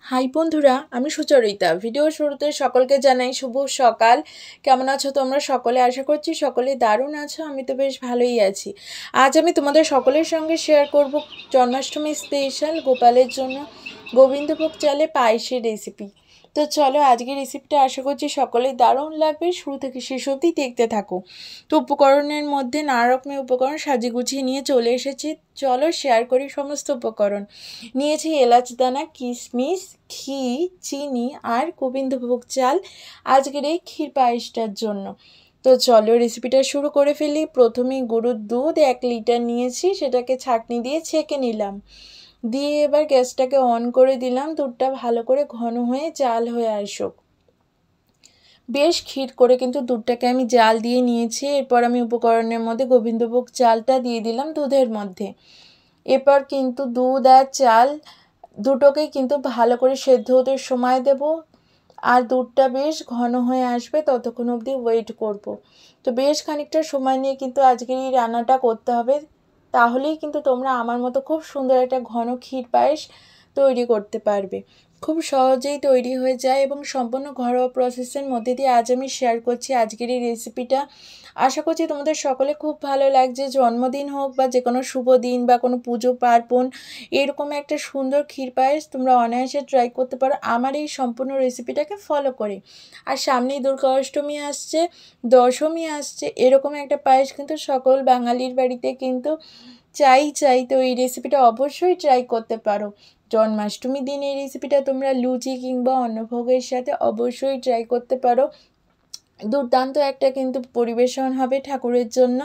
High বন্ধুরা, আমি Sucharita. Video শুরুতে সকলকে জানাই শুভ সকাল। কেমন আছো তোমরা সকলে? আশা করছি সকলে দারুণ আছো। আমি তো বেশ ভালোই আছি। আজ আমি তোমাদের সকলের সঙ্গে শেয়ার করব জন্মাষ্টমী স্পেশাল গোপালের জন্য গোবিন্দভোগ চালে পায়েসের রেসিপি। তো চলো আজকের রেসিপিটা আশা করছি সকলেই দারুণ লাগবে। শুরু থেকে শেষ অবধি দেখতে থাকো। তো উপকরণের মধ্যে নানা রকমের উপকরণ সাজিয়ে গুছিয়ে নিয়ে চলে এসেছি। চলো শেয়ার করি সমস্ত উপকরণ। নিয়েছি এলাচ দানা, কিশমিশ, ঘি, চিনি আর গোবিন্দভোগ চাল আজকের এই ক্ষীর পায়েসটার জন্য। তো চলো রেসিপিটা শুরু করে ফেলি। প্রথমেই গরুর দুধ 1 লিটার নিয়েছি, সেটাকে ছাঁকনি দিয়ে ছেঁকে নিলাম। দিয়ে এবার গ্যাসটাকে অন করে দিলাম। দুধটা ভালো করে ঘন হয়ে জাল হয়ে আসুক। বেশ ক্ষীর করে কিন্তু দুধটাকে আমি জাল দিয়ে নিয়েছি। এরপর আমি উপকরণের মধ্যে গোবিন্দভোগ চালটা দিয়ে দিলাম দুধের মধ্যে। এরপর কিন্তু দুধ আর চাল দুটোকেই কিন্তু ভালো করে সেদ্ধ হতে সময় দেব। আর দুধটা বেশ ঘন হয়ে আসবে ততক্ষণ অবধি ওয়েট করব। তো বেশ খানিকটা সময় নিয়ে কিন্তু আজকের এই রান্নাটা করতে হবে। তাহলেই কিন্তু তোমরা আমার মতো খুব সুন্দর একটা ঘন ক্ষীর পায়েস তৈরি করতে পারবে। খুব সহজেই তৈরি হয়ে যায় এবং সম্পূর্ণ ঘরোয়া প্রসেসের মধ্যে দিয়ে আজ আমি শেয়ার করছি আজকের এই রেসিপিটা। আশা করছি তোমাদের সকলে খুব ভালো লাগছে। জন্মদিন হোক বা যে কোনো শুভ দিন বা কোনো পুজো পার্বণ, এরকম একটা সুন্দর ক্ষীর পায়েস তোমরা অনায়াসে ট্রাই করতে পারো আমার এই সম্পূর্ণ রেসিপিটাকে ফলো করে। আর সামনেই দুর্গা অষ্টমী আসছে, দশমী আসছে, এরকম একটা পায়েস কিন্তু সকল বাঙালির বাড়িতে কিন্তু চাই। তো এই রেসিপিটা অবশ্যই ট্রাই করতে পারো। জন্মাষ্টমীর দিন এই রেসিপিটা তোমরা লুচি কিংবা অন্নভোগের সাথে অবশ্যই ট্রাই করতে পারো। দুর্দান্ত একটা কিন্তু পরিবেশন হবে ঠাকুরের জন্য।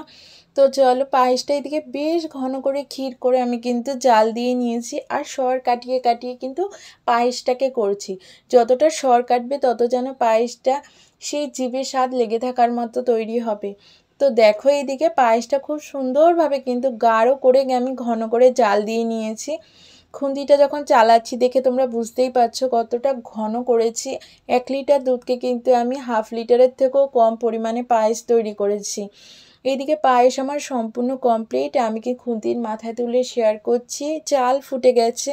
তো চলো পায়েসটা এদিকে বেশ ঘন করে ক্ষীর করে আমি কিন্তু জাল দিয়ে নিয়েছি। আর সর কাটিয়ে কিন্তু পায়েসটাকে করছি। যতটা সর কাটবে তত যেন পায়েসটা সেই জিভে স্বাদ লেগে থাকার মতো তৈরি হবে। তো দেখো এইদিকে পায়েসটা খুব সুন্দরভাবে কিন্তু গাঢ় করে আমি ঘন করে জাল দিয়ে নিয়েছি। খুন্তিটা যখন চালাচ্ছি দেখে তোমরা বুঝতেই পারছো কতটা ঘন করেছি। 1 লিটার দুধকে কিন্তু আমি 1/2 লিটারের থেকেও কম পরিমাণে পায়েস তৈরি করেছি। এইদিকে পায়েস আমার সম্পূর্ণ কমপ্লিট। আমি কি খুন্তির মাথায় তুলে শেয়ার করছি। চাল ফুটে গেছে।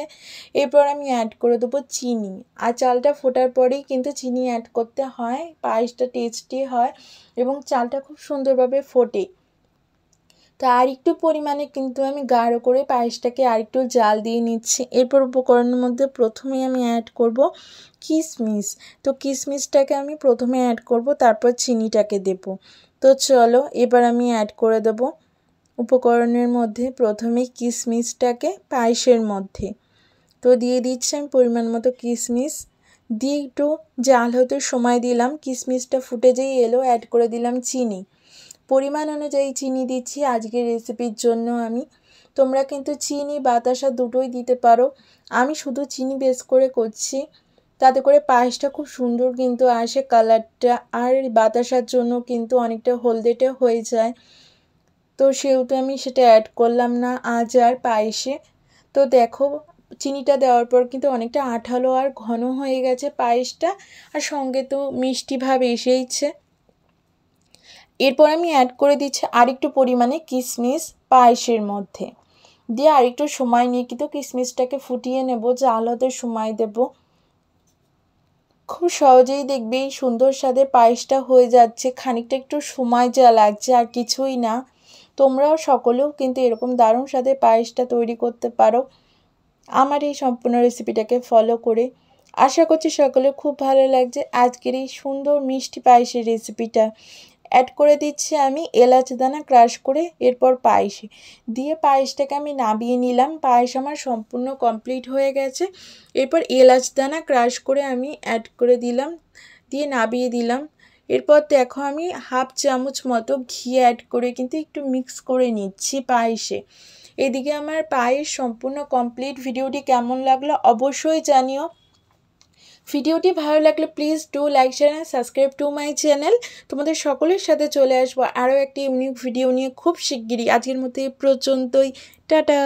এরপর আমি অ্যাড করে দেবো চিনি। আর চালটা ফোটার পরেই কিন্তু চিনি অ্যাড করতে হয়, পায়েসটা টেস্টি হয় এবং চালটা খুব সুন্দরভাবে ফোটে। তো আর একটু পরিমাণে কিন্তু আমি গাঢ় করে পায়েসটাকে আরেকটু জাল দিয়ে নিচ্ছি। এরপর উপকরণের মধ্যে প্রথমেই আমি অ্যাড করব কিশমিশ। তো কিশমিশটাকে আমি প্রথমে অ্যাড করব, তারপর চিনিটাকে দেব। তো চলো এবার আমি অ্যাড করে দেব উপকরণের মধ্যে প্রথমেই কিশমিশটাকে পায়েসের মধ্যে। তো দিয়ে দিচ্ছি আমি পরিমাণ মতো কিশমিশ। দিয়ে একটু জাল হতে সময় দিলাম। কিশমিশটা ফুটে যেই এলো অ্যাড করে দিলাম চিনি। পরিমাণ অনুযায়ী চিনি দিচ্ছি আজকের রেসিপির জন্য আমি। তোমরা কিন্তু চিনি বাতাসা দুটোই দিতে পারো। আমি শুধু চিনি বেস করে করছি, তাতে করে পায়েসটা খুব সুন্দর কিন্তু আসে কালারটা। আর বাতাসার জন্য কিন্তু অনেকটা হলদেটে হয়ে যায়। তো সেহেতু আমি সেটা অ্যাড করলাম না আজ আর পায়েসে। তো দেখো চিনিটা দেওয়ার পর কিন্তু অনেকটা আঠালো আর ঘন হয়ে গেছে পায়েসটা। আর সঙ্গে তো মিষ্টি ভাব এসেইছে। এরপর আমি অ্যাড করে দিচ্ছি আরেকটু পরিমাণে কিশমিশ পায়েসের মধ্যে। দিয়ে আরেকটু সময় নিয়ে কিন্তু কিশমিশটাকে ফুটিয়ে নেব, জাল হতে সময় দেব। খুব সহজেই দেখবে এই সুন্দর স্বাদের পায়েসটা হয়ে যাচ্ছে। খানিকটা একটু সময় যা লাগছে আর কিছুই না। তোমরাও সকলেও কিন্তু এরকম দারুণ স্বাদের পায়েসটা তৈরি করতে পারো আমার এই সম্পূর্ণ রেসিপিটাকে ফলো করে। আশা করছি সকলে খুব ভালো লাগছে আজকের এই সুন্দর মিষ্টি পায়েসের রেসিপিটা। অ্যাড করে দিচ্ছি আমি এলাচ দানা ক্রাশ করে এরপর পায়েসে দিয়ে পায়েসটাকে আমি নামিয়ে নিলাম। পায়েস আমার সম্পূর্ণ কমপ্লিট হয়ে গেছে। এরপর এলাচ দানা ক্রাশ করে আমি অ্যাড করে দিলাম, দিয়ে নামিয়ে দিলাম। এরপর দেখো আমি 1/2 চামচ মতো ঘি অ্যাড করে কিন্তু একটু মিক্স করে নিচ্ছি পায়েসে। এদিকে আমার পায়েস সম্পূর্ণ কমপ্লিট। ভিডিওটি কেমন লাগলো অবশ্যই জানিও। ভিডিওটি ভালো লাগলে please do like share and subscribe to my channel. তোমাদের সকলের সাথে চলে আসবো আরও একটি ইউনিক ভিডিও নিয়ে খুব শিগগিরই। আজকের মতো এই পর্যন্তই। টাটা।